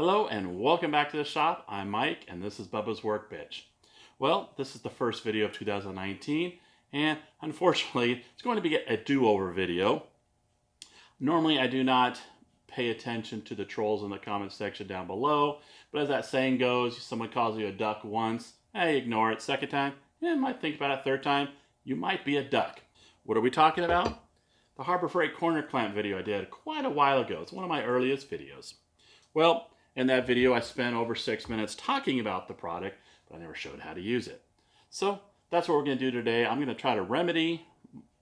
Hello and welcome back to the shop. I'm Mike and this is Bubba's Workbench. Well, this is the first video of 2019 and unfortunately it's going to be a do-over video. Normally I do not pay attention to the trolls in the comment section down below, but as that saying goes, someone calls you a duck once, hey, ignore it. Second time, you might think about it. Third time, you might be a duck. What are we talking about? The Harbor Freight corner clamp video I did quite a while ago. It's one of my earliest videos. Well, in that video, I spent over 6 minutes talking about the product, but I never showed how to use it. So that's what we're going to do today. I'm going to try to remedy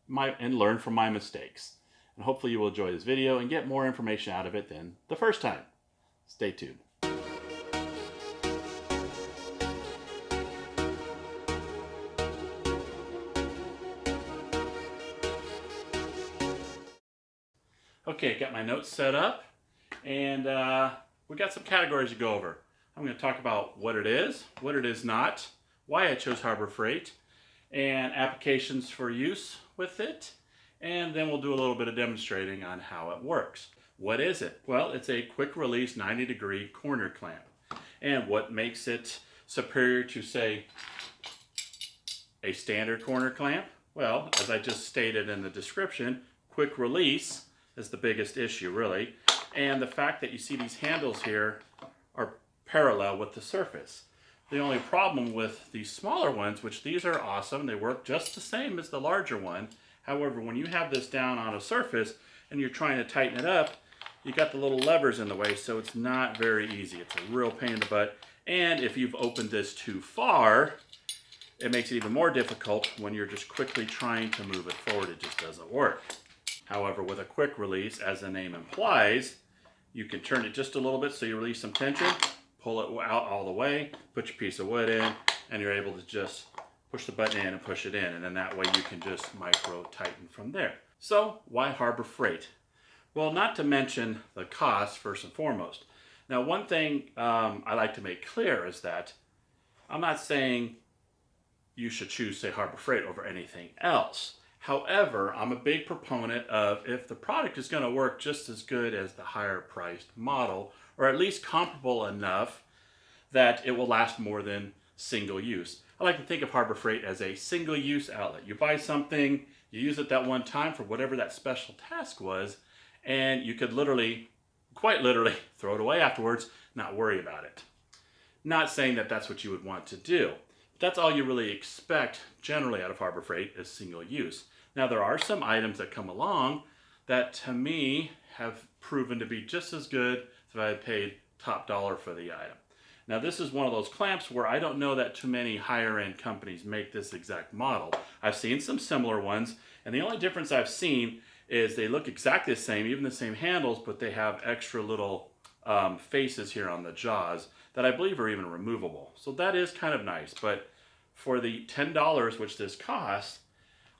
and learn from my mistakes. And hopefully you will enjoy this video and get more information out of it than the first time. Stay tuned. Okay, got my notes set up, and we got some categories to go over. I'm going to talk about what it is not, why I chose Harbor Freight, and applications for use with it, and then we'll do a little bit of demonstrating on how it works. What is it? Well, it's a quick release 90-degree corner clamp. And what makes it superior to, say, a standard corner clamp? Well, as I just stated in the description, quick release is the biggest issue, really. And the fact that you see these handles here are parallel with the surface. The only problem with these smaller ones, which these are awesome, they work just the same as the larger one. However, when you have this down on a surface and you're trying to tighten it up, you got the little levers in the way, so it's not very easy. It's a real pain in the butt. And if you've opened this too far, it makes it even more difficult when you're just quickly trying to move it forward. It just doesn't work. However, with a quick release, as the name implies, you can turn it just a little bit so you release some tension, pull it out all the way, put your piece of wood in, and you're able to just push the button in and push it in. And then that way you can just micro tighten from there. So why Harbor Freight? Well, not to mention the cost first and foremost. Now, one thing I like to make clear is that I'm not saying you should choose, say, Harbor Freight over anything else. However, I'm a big proponent of if the product is going to work just as good as the higher priced model, or at least comparable enough that it will last more than single use. I like to think of Harbor Freight as a single use outlet. You buy something, you use it that one time for whatever that special task was, and you could literally, quite literally, throw it away afterwards, not worry about it. Not saying that that's what you would want to do. That's all you really expect generally out of Harbor Freight is single use. Now there are some items that come along that to me have proven to be just as good if I had paid top dollar for the item. Now this is one of those clamps where I don't know that too many higher end companies make this exact model. I've seen some similar ones, and the only difference I've seen is they look exactly the same, even the same handles, but they have extra little faces here on the jaws that I believe are even removable. So that is kind of nice, but for the $10 which this costs,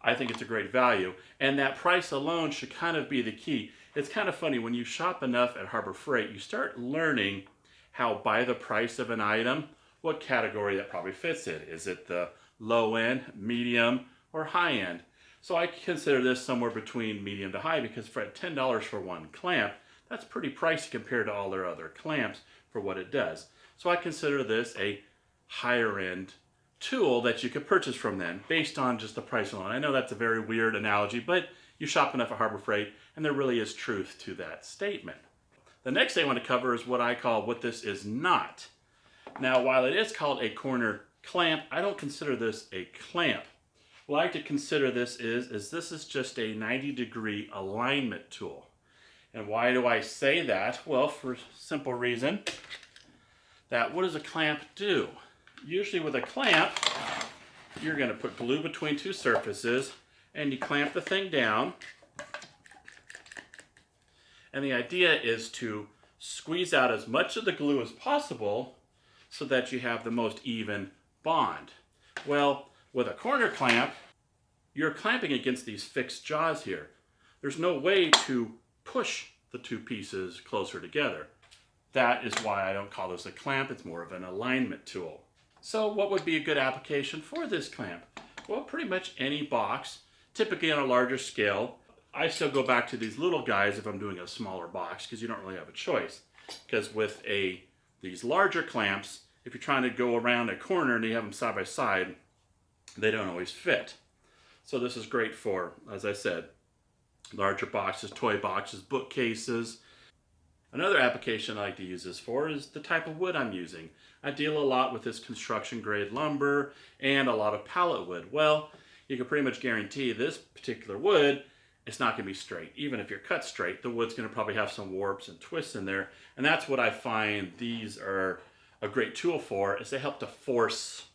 I think it's a great value. And that price alone should kind of be the key. It's kind of funny, when you shop enough at Harbor Freight, you start learning how by the price of an item, what category that probably fits in. Is it the low end, medium, or high end? So I consider this somewhere between medium to high, because for $10 for one clamp, that's pretty pricey compared to all their other clamps for what it does. So I consider this a higher end tool that you could purchase from them based on just the price alone. I know that's a very weird analogy, but you shop enough at Harbor Freight and there really is truth to that statement. The next thing I want to cover is what I call what this is not. Now, while it is called a corner clamp, I don't consider this a clamp. What I like to consider this is this is just a 90-degree alignment tool. And why do I say that? Well, for a simple reason that what does a clamp do? Usually with a clamp, you're going to put glue between two surfaces and you clamp the thing down. And the idea is to squeeze out as much of the glue as possible so that you have the most even bond. Well, with a corner clamp, you're clamping against these fixed jaws here. There's no way to push the two pieces closer together. That is why I don't call this a clamp, it's more of an alignment tool. So what would be a good application for this clamp? Well, pretty much any box, typically on a larger scale. I still go back to these little guys if I'm doing a smaller box because you don't really have a choice. because with these larger clamps, if you're trying to go around a corner and you have them side by side, they don't always fit. So this is great for, as I said, larger boxes, toy boxes, bookcases. Another application I like to use this for is the type of wood I'm using. I deal a lot with this construction grade lumber and a lot of pallet wood. Well, you can pretty much guarantee this particular wood, it's not going to be straight. Even if you're cut straight, the wood's going to probably have some warps and twists in there. And that's what I find these are a great tool for, is they help to force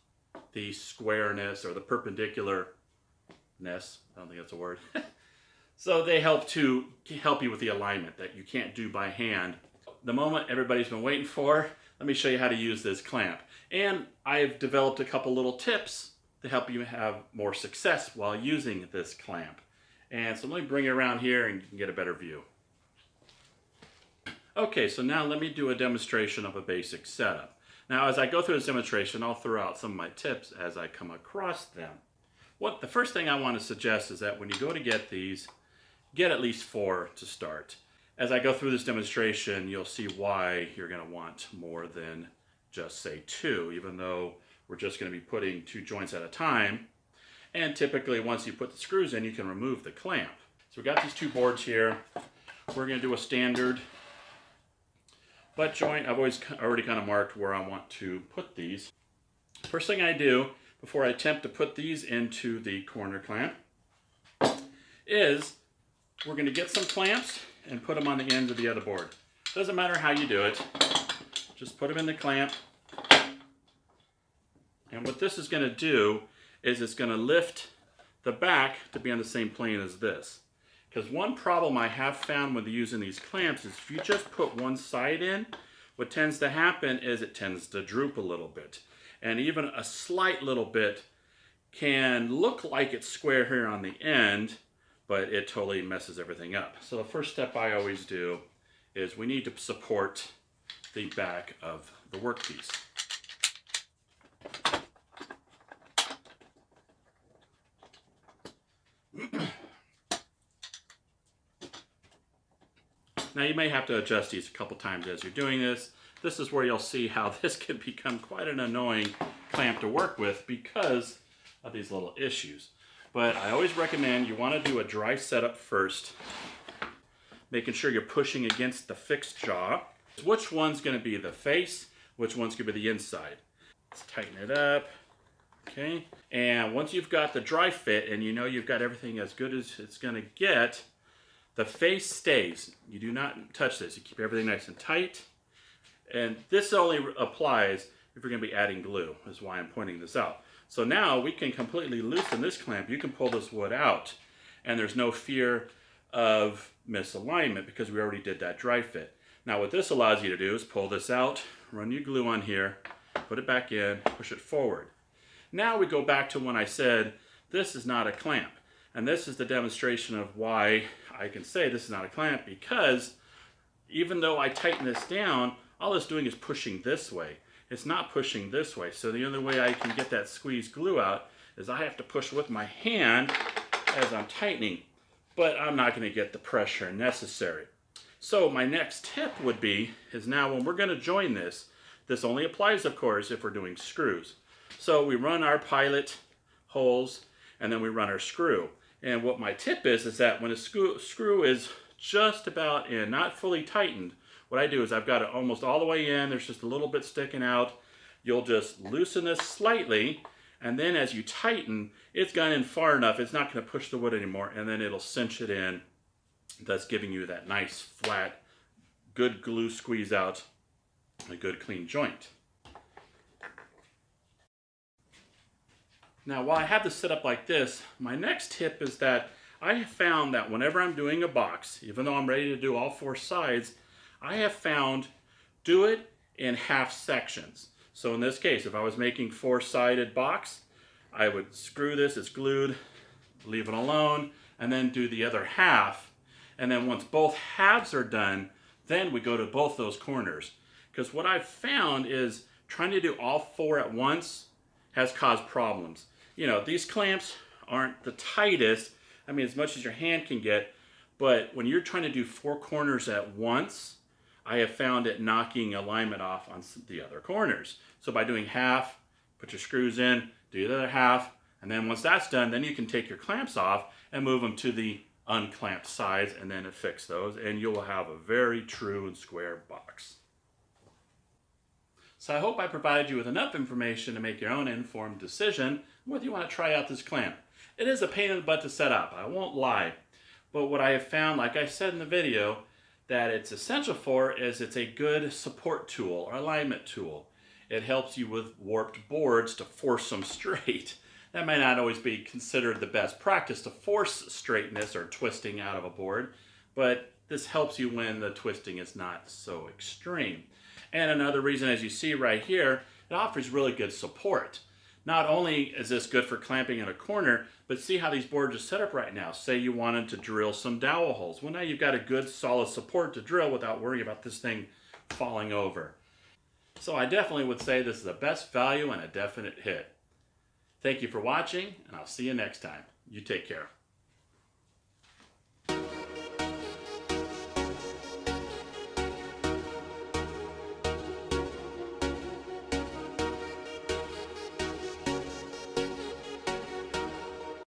the squareness or the perpendicularness. I don't think that's a word. So they help you with the alignment that you can't do by hand. The moment everybody's been waiting for, let me show you how to use this clamp. And I've developed a couple little tips to help you have more success while using this clamp. And so let me bring it around here and you can get a better view. Okay, so now let me do a demonstration of a basic setup. Now as I go through this demonstration, I'll throw out some of my tips as I come across them. The first thing I want to suggest is that when you go to get these, get at least 4 to start. As I go through this demonstration, you'll see why you're going to want more than just say 2, even though we're just going to be putting 2 joints at a time. And typically once you put the screws in, you can remove the clamp. So we got these 2 boards here. We're going to do a standard butt joint. I've already kind of marked where I want to put these. First thing I do before I attempt to put these into the corner clamp is we're going to get some clamps and put them on the ends of the other board. Doesn't matter how you do it, just put them in the clamp. And what this is going to do is it's going to lift the back to be on the same plane as this. Because one problem I have found with using these clamps is if you just put one side in, what tends to happen is it tends to droop a little bit. And even a slight little bit can look like it's square here on the end, but it totally messes everything up. So the first step I always do is we need to support the back of the workpiece. Now you may have to adjust these a couple times as you're doing this. This is where you'll see how this can become quite an annoying clamp to work with because of these little issues. But I always recommend you want to do a dry setup first, making sure you're pushing against the fixed jaw. Which one's going to be the face, which one's going to be the inside. Let's tighten it up. Okay, and once you've got the dry fit and you know you've got everything as good as it's going to get, the face stays. You do not touch this. You keep everything nice and tight. And this only applies if you're going to be adding glue, is why I'm pointing this out. So now we can completely loosen this clamp. You can pull this wood out and there's no fear of misalignment because we already did that dry fit. Now what this allows you to do is pull this out, run your glue on here, put it back in, push it forward. Now we go back to when I said this is not a clamp. And this is the demonstration of why I can say this is not a clamp, because even though I tighten this down, all it's doing is pushing this way. It's not pushing this way. So the only way I can get that squeezed glue out is I have to push with my hand as I'm tightening, but I'm not going to get the pressure necessary. So my next tip would be, is now when we're going to join this, this only applies of course if we're doing screws. So we run our pilot holes and then we run our screw. And what my tip is that when a screw is just about in, not fully tightened, what I do is I've got it almost all the way in, there's just a little bit sticking out. You'll just loosen this slightly, and then as you tighten, it's gone in far enough, it's not going to push the wood anymore, and then it'll cinch it in, thus giving you that nice, flat, good glue squeeze out, a good clean joint. Now, while I have this set up like this, my next tip is that I have found that whenever I'm doing a box, even though I'm ready to do all 4 sides, I have found do it in half sections. So in this case, if I was making 4-sided box, I would screw this, it's glued, leave it alone, and then do the other half. And then once both halves are done, then we go to both those corners. Because what I've found is trying to do all 4 at once has caused problems. You know, these clamps aren't the tightest, I mean as much as your hand can get, but when you're trying to do 4 corners at once, I have found it knocking alignment off on the other corners. So by doing half, put your screws in, do the other half, and then once that's done, then you can take your clamps off and move them to the unclamped sides and then affix those, and you will have a very true and square box. So I hope I provided you with enough information to make your own informed decision whether you want to try out this clamp. It is a pain in the butt to set up, I won't lie. But what I have found, like I said in the video, that it's essential for is it's a good support tool or alignment tool. It helps you with warped boards to force them straight. That may not always be considered the best practice to force straightness or twisting out of a board, but this helps you when the twisting is not so extreme. And another reason, as you see right here, it offers really good support. Not only is this good for clamping in a corner, but see how these boards are set up right now. Say you wanted to drill some dowel holes. Well, now you've got a good solid support to drill without worrying about this thing falling over. So I definitely would say this is the best value and a definite hit. Thank you for watching, and I'll see you next time. You take care.